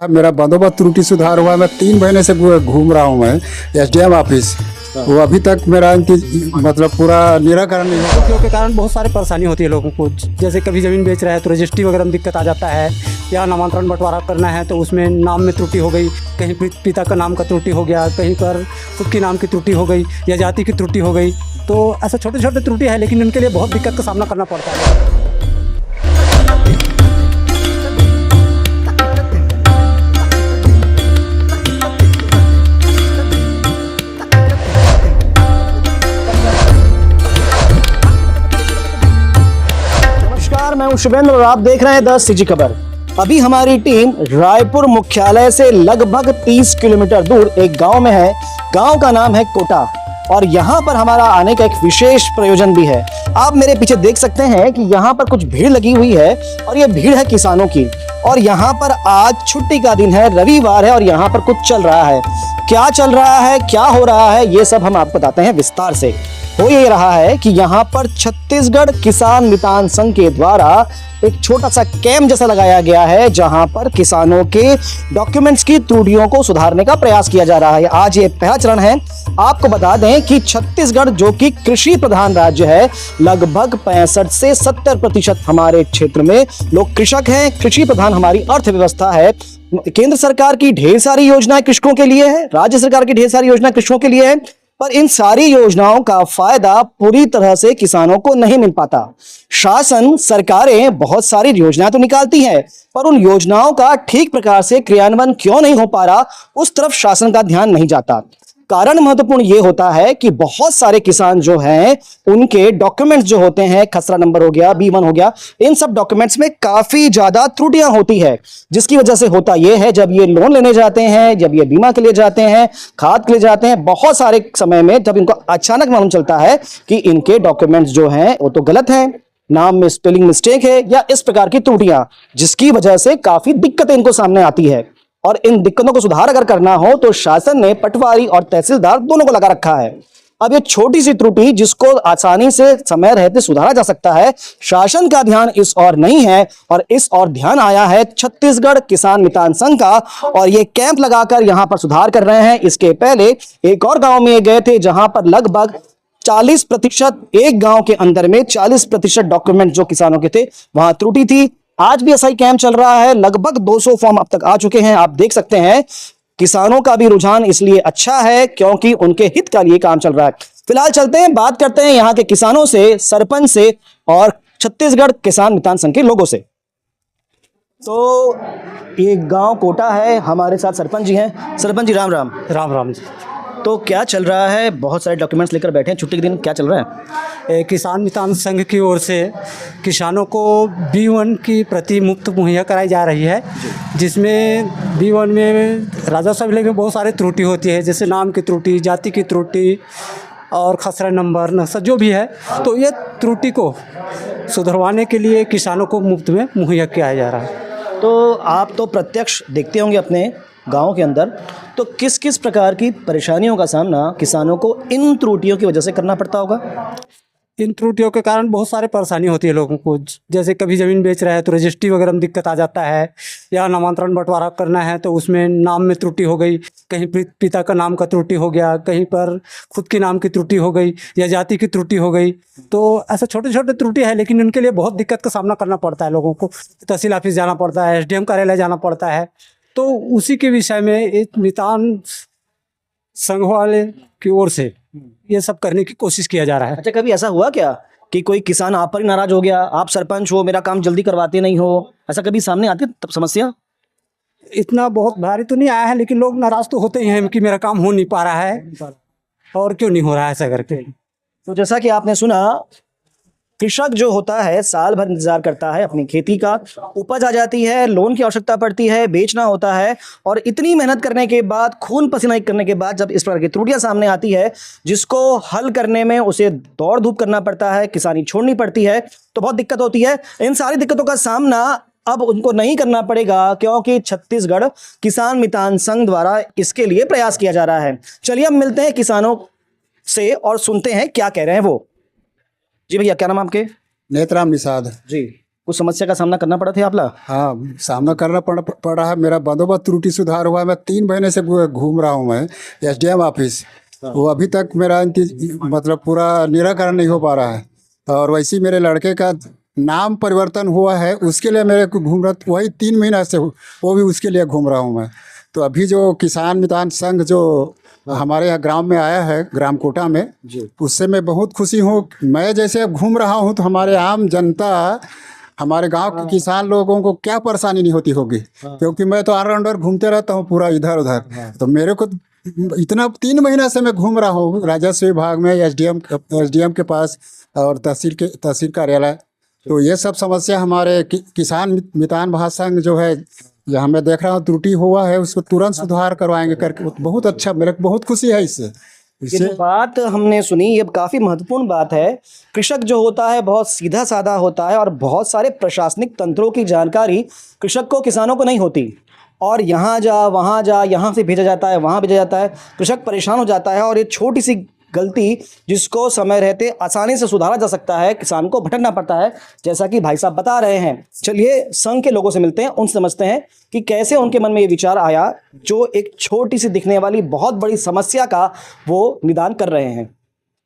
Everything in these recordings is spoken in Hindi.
मेरा बंदोबस्त त्रुटि सुधार हुआ। मैं 3 महीने से घूम रहा हूँ मैं एसडीएम ऑफिस। वो अभी तक मेरा मतलब पूरा निराकरण नहीं हुआ। त्रुटियों के कारण बहुत सारी परेशानी होती है लोगों को। जैसे कभी ज़मीन बेच रहा है तो रजिस्ट्री वगैरह में दिक्कत आ जाता है, या नामांतरण बंटवारा करना है तो उसमें नाम में त्रुटि हो गई, कहीं पिता का नाम का त्रुटि हो गया, कहीं पर खुद के नाम की त्रुटि हो गई या जाति की त्रुटि हो गई। तो ऐसे छोटे छोटे त्रुटि है, लेकिन उनके लिए बहुत दिक्कत का सामना करना पड़ता है। मैं हूं शुभेंद्र और आप देख रहे हैं 10 सीजी खबर। अभी हमारी टीम रायपुर मुख्यालय से लगभग 30 किलोमीटर दूर एक गांव में है। गांव का नाम है कोटा और यहां पर हमारा आने का एक विशेष प्रयोजन भी है। आप मेरे पीछे देख सकते हैं कि यहां पर कुछ भीड़ लगी हुई है और ये भीड़ है किसानों की। और यहां पर आज छुट्टी का दिन है, रविवार है और यहां पर कुछ चल रहा है। क्या चल रहा है, क्या हो रहा है, ये सब हम आपको बताते हैं विस्तार से। हो ये रहा है कि यहाँ पर छत्तीसगढ़ किसान मितान संघ के द्वारा एक छोटा सा कैंप जैसा लगाया गया है, जहां पर किसानों के डॉक्यूमेंट्स की त्रुटियों को सुधारने का प्रयास किया जा रहा है। आज ये पहला चरण है। आपको बता दें कि छत्तीसगढ़ जो कि कृषि प्रधान राज्य है, लगभग 65 से 70% हमारे क्षेत्र में लोग कृषक हैं। कृषि प्रधान हमारी अर्थव्यवस्था है। केंद्र सरकार की ढेर सारी योजनाएं कृषकों के लिए है, राज्य सरकार की ढेर सारी योजनाएं कृषकों के लिए है, पर इन सारी योजनाओं का फायदा पूरी तरह से किसानों को नहीं मिल पाता। शासन सरकारें बहुत सारी योजनाएं तो निकालती हैं, पर उन योजनाओं का ठीक प्रकार से क्रियान्वयन क्यों नहीं हो पा रहा, उस तरफ शासन का ध्यान नहीं जाता। कारण महत्वपूर्ण यह होता है कि बहुत सारे किसान जो हैं, उनके डॉक्यूमेंट्स जो होते हैं, खसरा नंबर हो गया, B1 हो गया, इन सब डॉक्यूमेंट्स में काफी ज्यादा त्रुटियां होती है। जिसकी वजह से होता यह है, जब ये लोन लेने जाते हैं, जब ये बीमा के लिए जाते हैं, खाद के लिए जाते हैं, बहुत सारे समय में जब इनको अचानक मालूम चलता है कि इनके डॉक्यूमेंट्स जो हैं वो तो गलत हैं, नाम में स्पेलिंग मिस्टेक है या इस प्रकार की त्रुटियां, जिसकी वजह से काफी दिक्कतें इनको सामने आती है। और इन दिक्कतों को सुधार अगर करना हो तो शासन ने पटवारी और तहसीलदार दोनों को लगा रखा है। अब ये छोटी सी त्रुटि जिसको आसानी से समय रहते सुधारा जा सकता है, शासन का ध्यान इस ओर नहीं है और इस ओर ध्यान आया है छत्तीसगढ़ किसान मितान संघ का, और ये कैंप लगाकर यहां पर सुधार कर रहे हैं। इसके पहले एक और गांव में गए थे, जहां पर लगभग 40%, एक गांव के अंदर में 40% डॉक्यूमेंट जो किसानों के थे वहां त्रुटि थी। आज भी ऐसा ही कैंप चल रहा है। लगभग 200 फॉर्म अब तक आ चुके हैं। आप देख सकते हैं किसानों का भी रुझान इसलिए अच्छा है क्योंकि उनके हित का लिए काम चल रहा है। फिलहाल चलते हैं, बात करते हैं यहाँ के किसानों से, सरपंच से और छत्तीसगढ़ किसान मितान संघ के लोगों से। तो ये गांव कोटा है, हमारे साथ सरपंच जी हैं। सरपंच जी राम राम। राम राम जी। तो क्या चल रहा है? बहुत सारे डॉक्यूमेंट्स लेकर बैठे हैं, छुट्टी के दिन क्या चल रहा है? किसान मितान संघ की ओर से किसानों को B1 की प्रति मुफ्त मुहैया कराई जा रही है, जिसमें B1 में राजस्व विभाग में बहुत सारी त्रुटि होती है, जैसे नाम की त्रुटि, जाति की त्रुटि और खसरा नंबर, नक्शा जो भी है। तो ये त्रुटि को सुधरवाने के लिए किसानों को मुफ्त में मुहैया किया जा रहा है। तो आप तो प्रत्यक्ष देखते होंगे अपने गांव के अंदर, तो किस किस प्रकार की परेशानियों का सामना किसानों को इन त्रुटियों की वजह से करना पड़ता होगा? इन त्रुटियों के कारण बहुत सारी परेशानी होती है लोगों को। जैसे कभी ज़मीन बेच रहा है तो रजिस्ट्री वगैरह में दिक्कत आ जाता है, या नामांतरण बंटवारा करना है तो उसमें नाम में त्रुटि हो गई, कहीं पिता का नाम का त्रुटि हो गया, कहीं पर खुद के नाम की त्रुटि हो गई या जाति की त्रुटि हो गई। तो ऐसे छोटे छोटे त्रुटि है, लेकिन उनके लिए बहुत दिक्कत का सामना करना पड़ता है लोगों को। तहसील ऑफिस जाना पड़ता है, SDM कार्यालय जाना पड़ता है। तो उसी के विषय में एक मितान संघ वाले की ओर से ये सब करने की कोशिश किया जा रहा है। अच्छा, कभी ऐसा हुआ क्या कि कोई किसान आप पर ही नाराज हो गया, आप सरपंच हो, मेरा काम जल्दी करवाते नहीं हो, ऐसा कभी सामने आती तब समस्या? इतना बहुत भारी तो नहीं आया है, लेकिन लोग नाराज तो होते ही हैं कि मेरा काम हो नहीं पा रहा है और क्यों नहीं हो रहा है ऐसा करके। तो जैसा कि आपने सुना, कृषक जो होता है साल भर इंतजार करता है अपनी खेती का, उपज आ जाती है, लोन की आवश्यकता पड़ती है, बेचना होता है, और इतनी मेहनत करने के बाद, खून पसीना एक करने के बाद जब इस प्रकार की त्रुटियां सामने आती है, जिसको हल करने में उसे दौड़ धूप करना पड़ता है, किसानी छोड़नी पड़ती है, तो बहुत दिक्कत होती है। इन सारी दिक्कतों का सामना अब उनको नहीं करना पड़ेगा क्योंकि छत्तीसगढ़ किसान मितान संघ द्वारा इसके लिए प्रयास किया जा रहा है। चलिए अब मिलते हैं किसानों से और सुनते हैं क्या कह रहे हैं वो। जी भैया, क्या नाम आपके? नेतराम निषाद जी। कुछ समस्या का सामना करना पड़ा था आपला? हाँ, सामना करना पड़ रहा है। मेरा बंदोबस्त त्रुटि सुधार हुआ है। मैं 3 महीने से घूम रहा हूँ मैं एसडीएम ऑफिस। वो अभी तक मेरा मतलब पूरा निराकरण नहीं हो पा रहा है। और वैसे ही मेरे लड़के का नाम परिवर्तन हुआ है, उसके लिए मेरे को घूम रहा, वही 3 महीना से वो भी उसके लिए घूम रहा हूँ मैं। तो अभी जो किसान मितान संघ जो हमारे यहाँ ग्राम में आया है, ग्राम कोटा में, उससे मैं बहुत खुशी हूँ। मैं जैसे अब घूम रहा हूँ तो हमारे आम जनता, हमारे गांव के किसान लोगों को क्या परेशानी नहीं होती होगी, क्योंकि मैं तो ऑलराउंडर घूमते रहता हूँ पूरा इधर उधर। तो मेरे को इतना 3 महीना से मैं घूम रहा हूँ राजस्व विभाग में, एसडीएम के पास और तहसील कार्यालय। तो ये सब समस्या हमारे किसान मितान महासंघ जो है, यहाँ मैं देख रहा हूँ त्रुटि हुआ है, उसको तुरंत सुधार करवाएंगे करके बहुत अच्छा, मेरे को बहुत खुशी है इससे। ये जो बात हमने सुनी ये काफ़ी महत्वपूर्ण बात है। कृषक जो होता है बहुत सीधा साधा होता है और बहुत सारे प्रशासनिक तंत्रों की जानकारी कृषक को, किसानों को नहीं होती, और यहाँ जा वहाँ जा, यहाँ से भेजा जाता है वहाँ भेजा जाता है, कृषक परेशान हो जाता है। और ये छोटी सी गलती जिसको समय रहते आसानी से सुधारा जा सकता है, किसान को भटकना पड़ता है, जैसा कि भाई साहब बता रहे हैं। चलिए संघ के लोगों से मिलते हैं, उनसे समझते हैं कि कैसे उनके मन में ये विचार आया जो एक छोटी सी दिखने वाली बहुत बड़ी समस्या का वो निदान कर रहे हैं।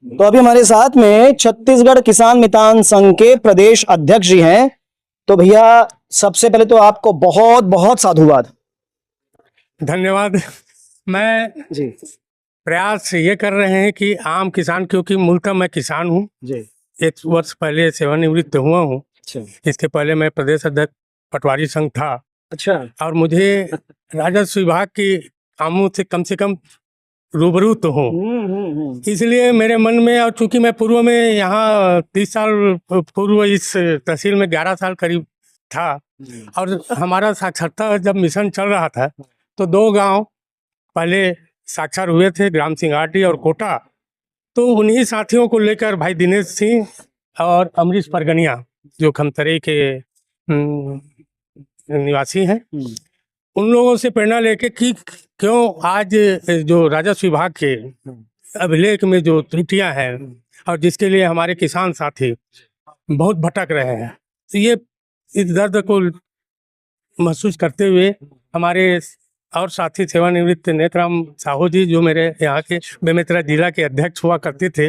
तो अभी हमारे साथ में छत्तीसगढ़ किसान मितान संघ के प्रदेश अध्यक्ष जी हैं। तो भैया सबसे पहले तो आपको बहुत बहुत साधुवाद। धन्यवाद। मैं जी प्रयास ये कर रहे हैं कि आम किसान, क्योंकि मूलतः मैं किसान हूँ, जी 1 वर्ष पहले सेवानिवृत्त हुआ हूँ। अच्छा इसके पहले मैं प्रदेश अध्यक्ष पटवारी संघ था, अच्छा और मुझे राजस्व विभाग के कामों से कम रूबरू तो हूँ। इसलिए मेरे मन में, और चूंकि मैं पूर्व में यहाँ 30 साल पूर्व इस तहसील में 11 साल करीब था, और हमारा साक्षरता जब मिशन चल रहा था तो 2 गांव पहले साक्षर हुए थे, ग्राम सिंगाटी और कोटा। तो उन्हीं साथियों को लेकर भाई दिनेश सिंह और अमरीश परगनिया, जो खमतरे के निवासी हैं, उन लोगों से प्रेरणा लेके कि क्यों आज जो राजस्व विभाग के अभिलेख में जो त्रुटियां हैं और जिसके लिए हमारे किसान साथी बहुत भटक रहे हैं, तो ये इस दर्द को महसूस करते हुए हमारे और साथी सेवानिवृत्त नेतराम साहू जी, जो मेरे यहाँ के बेमेतरा जिला के अध्यक्ष हुआ करते थे,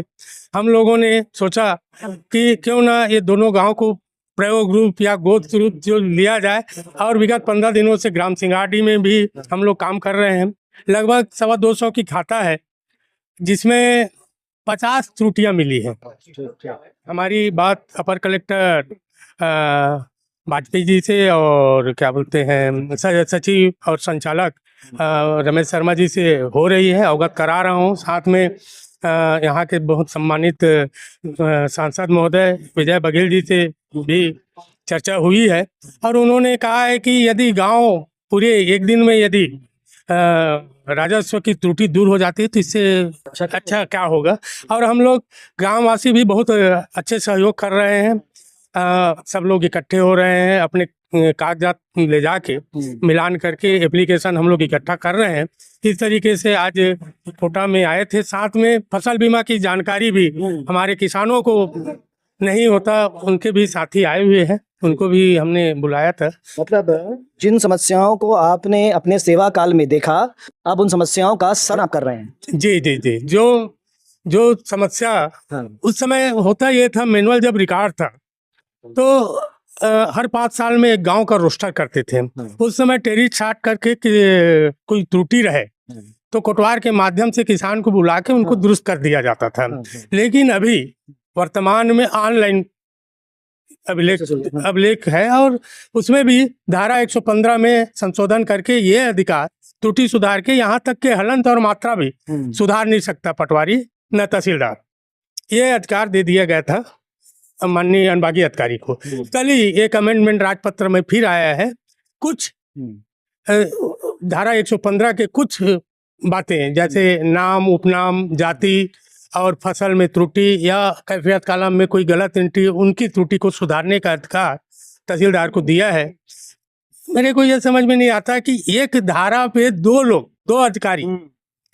हम लोगों ने सोचा कि क्यों ना ये दोनों गांव को प्रयोग रूप या गोद रूप जो लिया जाए। और विगत 15 दिनों से ग्राम सिंगाटी में भी हम लोग काम कर रहे हैं। लगभग 225 की खाता है, जिसमें 50 त्रुटियां मिली हैं। हमारी बात अपर कलेक्टर वाजपेयी जी से और क्या बोलते हैं सचिव और संचालक रमेश शर्मा जी से हो रही है, अवगत करा रहा हूँ। साथ में यहाँ के बहुत सम्मानित सांसद महोदय विजय बघेल जी से भी चर्चा हुई है, और उन्होंने कहा है कि यदि गांव पूरे 1 दिन में यदि राजस्व की त्रुटि दूर हो जाती है तो इससे अच्छा क्या होगा। और हम लोग ग्रामवासी भी बहुत अच्छे सहयोग कर रहे हैं। सब लोग इकट्ठे हो रहे हैं, अपने कागजात ले जाके मिलान करके एप्लीकेशन हम लोग इकट्ठा कर रहे हैं। इस तरीके से आज कोटा में आए थे। साथ में फसल बीमा की जानकारी भी हमारे किसानों को नहीं होता, उनके भी साथी आए हुए हैं, उनको भी हमने बुलाया था। मतलब जिन समस्याओं को आपने अपने सेवा काल में देखा, अब उन समस्याओं का सर आप कर रहे हैं। जी जी जी। जो समस्या उस समय होता ये था, मैनुअल जब रिकॉर्ड था तो हर 5 साल में एक गांव का रोस्टर करते थे। उस समय टेरी छाट करके कोई त्रुटि रहे तो कोटवार के माध्यम से किसान को बुला के उनको दुरुस्त कर दिया जाता था। लेकिन अभी वर्तमान में ऑनलाइन अभिलेख है, और उसमें भी धारा 115 में संशोधन करके ये अधिकार त्रुटि सुधार के, यहाँ तक के हलंत और मात्रा भी सुधार नहीं सकता पटवारी न तहसीलदार, ये अधिकार दे दिया गया था माननीय अनुभागीय अधिकारी को। कल ही एक अमेंडमेंट राजपत्र में फिर आया है। कुछ धारा 115 के कुछ बातें, जैसे नाम, उपनाम, जाति और फसल में त्रुटि या कैफियत कालम में कोई गलत एंट्री, उनकी त्रुटि को सुधारने का अधिकार तहसीलदार को दिया है। मेरे को यह समझ में नहीं आता कि एक धारा पे 2 लोग, 2 अधिकारी,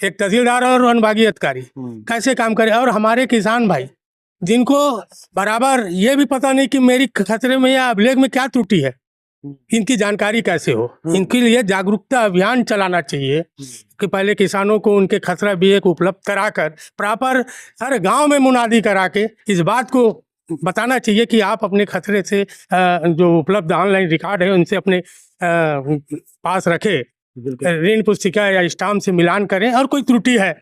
एक तहसीलदार और अनुभागीय अधिकारी कैसे काम करें। और हमारे किसान भाई जिनको बराबर ये भी पता नहीं कि मेरी खतरे में या अभिलेख में क्या त्रुटि है, इनकी जानकारी कैसे हो। इनके लिए जागरूकता अभियान चलाना चाहिए कि पहले किसानों को उनके खसरा विवेक उपलब्ध कराकर प्रॉपर हर गांव में मुनादी करा के इस बात को बताना चाहिए कि आप अपने खतरे से जो उपलब्ध ऑनलाइन रिकॉर्ड है उनसे अपने पास रखें, ऋण पुस्तिका या स्टाम्प से मिलान करें, और कोई त्रुटि है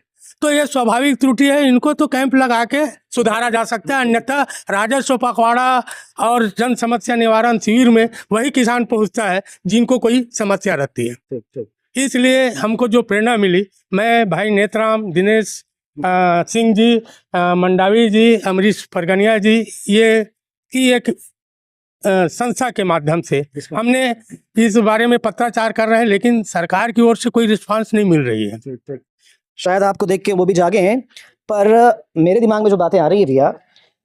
तो ये स्वाभाविक त्रुटि है, इनको तो कैंप लगा के सुधारा जा सकता है। अन्यथा राजस्व पखवाड़ा और जन समस्या निवारण शिविर में वही किसान पहुंचता है जिनको कोई समस्या रहती है। इसलिए हमको जो प्रेरणा मिली, मैं भाई नेतराम, दिनेश सिंह जी, मंडावी जी, अमरीश परगनिया जी, ये की एक संस्था के माध्यम से हमने इस बारे में पत्राचार कर रहे हैं, लेकिन सरकार की ओर से कोई रिस्पांस नहीं मिल रही है। शायद आपको देख के वो भी जागे हैं, पर मेरे दिमाग में जो बातें आ रही है भैया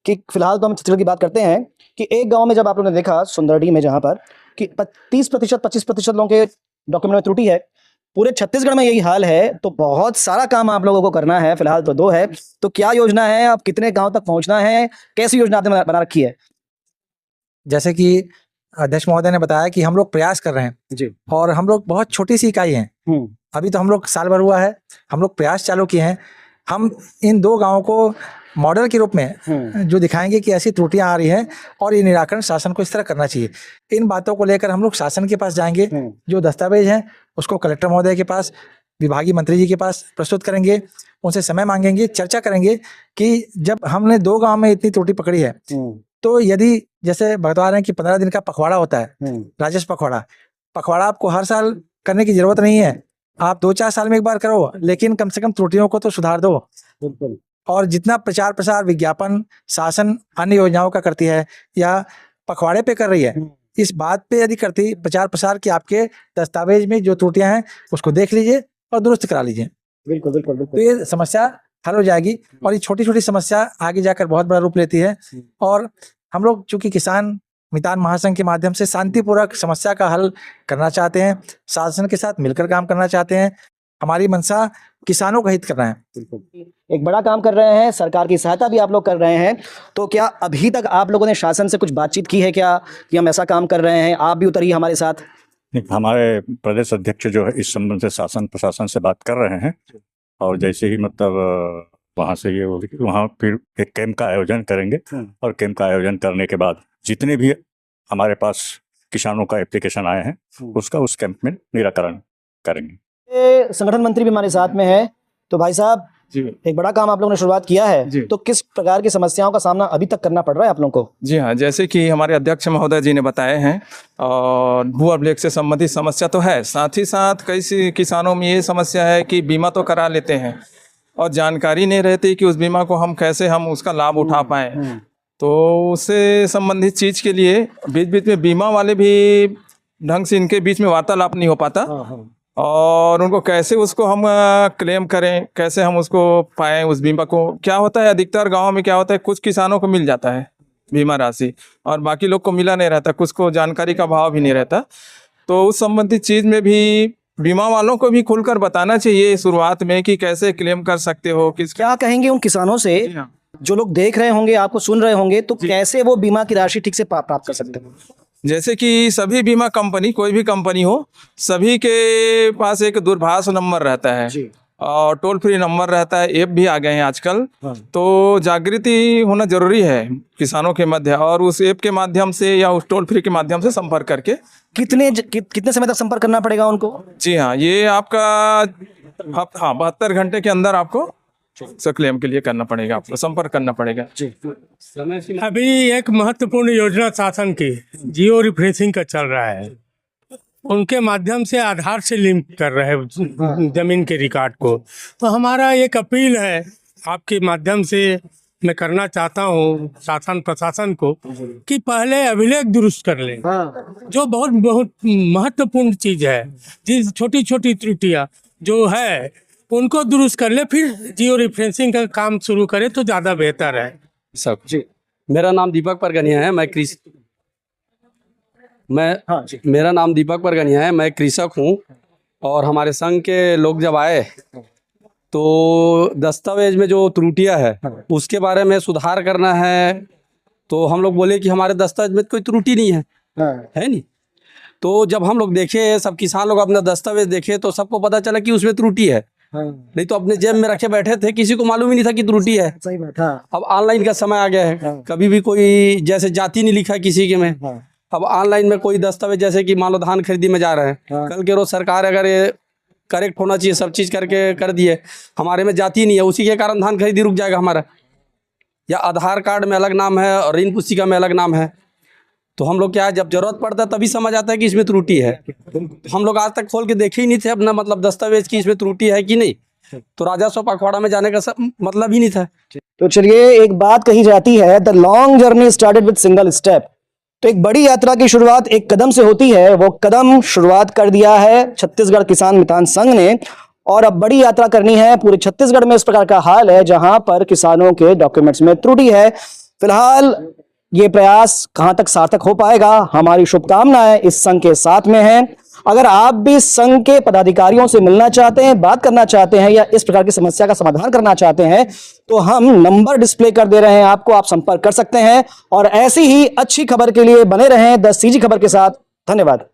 कि फिलहाल तो हम छत्तीसगढ़ की बात करते हैं कि एक गांव में जब आप लोगों ने देखा सुंदरडी में जहां पर कि 30% 25% लोगों के डॉक्यूमेंट में त्रुटि है, पूरे छत्तीसगढ़ में यही हाल है, तो बहुत सारा काम आप लोगों को करना है। फिलहाल तो 2 है, तो क्या योजना है, आप कितने गाँव तक पहुँचना है, कैसी योजना आपने बना रखी है? जैसे कि अध्यक्ष महोदय ने बताया कि हम लोग प्रयास कर रहे हैं जी। और हम लोग बहुत छोटी सी इकाई हैं, अभी तो हम लोग साल भर हुआ है, हम लोग प्रयास चालू किए हैं। हम इन 2 गांवों को मॉडल के रूप में जो दिखाएंगे कि ऐसी त्रुटियां आ रही हैं और ये निराकरण शासन को इस तरह करना चाहिए। इन बातों को लेकर हम लोग शासन के पास जाएंगे, जो दस्तावेज हैं उसको कलेक्टर महोदय के पास, विभागीय मंत्री जी के पास प्रस्तुत करेंगे, उनसे समय मांगेंगे, चर्चा करेंगे कि जब हमने 2 गाँव में इतनी त्रुटि पकड़ी है तो यदि जैसे बता रहे हैं कि 15 दिन का पखवाड़ा होता है, राजस्व पखवाड़ा आपको हर साल करने की जरूरत नहीं है, आप 2-4 साल में एक बार करो, लेकिन कम से कम त्रुटियों को तो सुधार दो। और जितना प्रचार प्रसार विज्ञापन शासन अन्य योजनाओं का करती है या पखवाड़े पे कर रही है, इस बात पे यदि करती प्रचार प्रसार कि आपके दस्तावेज में जो त्रुटियां हैं उसको देख लीजिए और दुरुस्त करा लीजिए, बिल्कुल बिल्कुल बिल्कुल। तो ये समस्या हल हो जाएगी। और ये छोटी छोटी समस्या आगे जाकर बहुत बड़ा रूप लेती है। और हम लोग चूंकि किसान मितान महासंघ के माध्यम से शांतिपूर्वक समस्या का हल करना चाहते हैं, शासन के साथ मिलकर काम करना चाहते हैं, हमारी मंशा किसानों का हित करना है। एक बड़ा काम कर रहे हैं, सरकार की सहायता भी आप लोग कर रहे हैं, तो क्या अभी तक आप लोगों ने शासन से कुछ बातचीत की है क्या कि हम ऐसा काम कर रहे हैं, आप भी उतरिए हमारे साथ? हमारे प्रदेश अध्यक्ष जो है इस संबंध से शासन प्रशासन से बात कर रहे हैं, और जैसे ही मतलब वहाँ से ये वहाँ फिर एक कैंप का आयोजन करेंगे, और कैंप का आयोजन करने के बाद जितने भी हमारे पास किसानों का एप्लीकेशन आए हैं उसका उस कैंप में निराकरण करेंगे। संगठन मंत्री भी हमारे साथ में है, तो भाई साहब जी एक बड़ा काम आप लोगों ने शुरुआत किया है, जी। तो किस प्रकार की समस्याओं का सामना अभी तक करना पड़ रहा है आप लोगों को? जी हाँ, जैसे कि हमारे अध्यक्ष महोदय जी ने बताए हैं, और भू अभिलेख से संबंधित समस्या तो है, साथ ही साथ कई किसानों में ये समस्या है कि बीमा तो करा लेते हैं और जानकारी नहीं रहती कि उस बीमा को हम कैसे उसका लाभ उठा पाएँ। तो उससे संबंधित चीज़ के लिए बीच बीच में बीमा वाले भी ढंग से इनके बीच में वार्तालाप नहीं हो पाता, और उनको कैसे उसको हम क्लेम करें, कैसे हम उसको पाएं उस बीमा को। क्या होता है अधिकतर गांव में क्या होता है, कुछ किसानों को मिल जाता है बीमा राशि और बाकी लोग को मिला नहीं रहता, कुछ को जानकारी का भाव भी नहीं रहता। तो उस संबंधित चीज़ में भी बीमा वालों को भी खुलकर बताना चाहिए शुरुआत में कि कैसे क्लेम कर सकते हो। क्या कहेंगे उन किसानों से जो लोग देख रहे होंगे, आपको सुन रहे होंगे, तो कैसे वो बीमा की राशि ठीक से प्राप्त कर सकते हैं? जैसे कि सभी बीमा कंपनी, कोई भी कंपनी हो, सभी के पास एक दूरभाष नंबर रहता है और टोल फ्री नंबर रहता है, ऐप भी आ गए हैं आजकल। तो जागृति होना जरूरी है किसानों के मध्य, और उस ऐप के माध्यम से या उस टोल फ्री के माध्यम से संपर्क करके। कितने समय तक संपर्क करना पड़ेगा उनको? जी हाँ, ये आपका 72 घंटे के अंदर आपको क्लेम के लिए करना पड़ेगा, आपको संपर्क करना पड़ेगा। अभी एक महत्वपूर्ण योजना शासन की जियो रिफ्रेशिंग का चल रहा है, उनके माध्यम से आधार से लिंक कर रहे हैं जमीन के रिकॉर्ड को। तो हमारा एक अपील है आपके माध्यम से मैं करना चाहता हूँ शासन प्रशासन को कि पहले अभिलेख दुरुस्त कर लें, जो बहुत बहुत महत्वपूर्ण चीज़ है। जिस छोटी छोटी त्रुटियाँ जो है उनको दुरुस्त कर ले, फिर जियो रिफ्रेंसिंग का काम शुरू करें तो ज़्यादा बेहतर है। सब जी, मेरा नाम दीपक परगनिया है, मेरा नाम दीपक परगनिया है, मैं कृषक हूँ। और हमारे संघ के लोग जब आए तो दस्तावेज में जो त्रुटियां है उसके बारे में सुधार करना है। तो हम लोग बोले कि हमारे दस्तावेज में कोई त्रुटि नहीं है, है नहीं। तो जब हम लोग देखे, सब किसान लोग अपना दस्तावेज देखे, तो सबको पता चला कि उसमें त्रुटि है। नहीं तो अपने जेब में रखे बैठे थे, किसी को मालूम ही नहीं था कि त्रुटि है। सही बात। हाँ अब ऑनलाइन का समय आ गया है, कभी भी कोई जैसे जाति नहीं लिखा है किसी के में, अब ऑनलाइन में कोई दस्तावेज, जैसे कि मान लो धान खरीदी में जा रहे हैं, कल के रोज सरकार अगर ये करेक्ट होना चाहिए, सब चीज करके कर दिए, हमारे में जाति नहीं है, उसी के कारण धान खरीदी रुक जाएगा हमारा। या आधार कार्ड में अलग नाम है और ऋण पुस्तिका में अलग नाम है, तो हम लोग क्या है, जब जरूरत पड़ता है तभी समझ आता है कि इसमें त्रुटि है। हम लोग आज तक खोल के देखे ही नहीं थे अपना मतलब दस्तावेज की इसमें त्रुटि है कि नहीं, तो राजस्व पखवाड़ा में जाने का मतलब ही नहीं था। तो चलिए, एक बात कही जाती है, the long journey started with single step. तो एक बड़ी यात्रा की शुरुआत एक कदम से होती है। वो कदम शुरुआत कर दिया है छत्तीसगढ़ किसान मितान संघ ने, और अब बड़ी यात्रा करनी है। पूरे छत्तीसगढ़ में इस प्रकार का हाल है जहां पर किसानों के डॉक्यूमेंट्स में त्रुटि है। फिलहाल ये प्रयास कहां तक सार्थक हो पाएगा, हमारी शुभकामनाएं इस संघ के साथ में हैं। अगर आप भी संघ के पदाधिकारियों से मिलना चाहते हैं, बात करना चाहते हैं, या इस प्रकार की समस्या का समाधान करना चाहते हैं, तो हम नंबर डिस्प्ले कर दे रहे हैं आपको, आप संपर्क कर सकते हैं। और ऐसी ही अच्छी खबर के लिए बने रहें 10 CG खबर के साथ। धन्यवाद।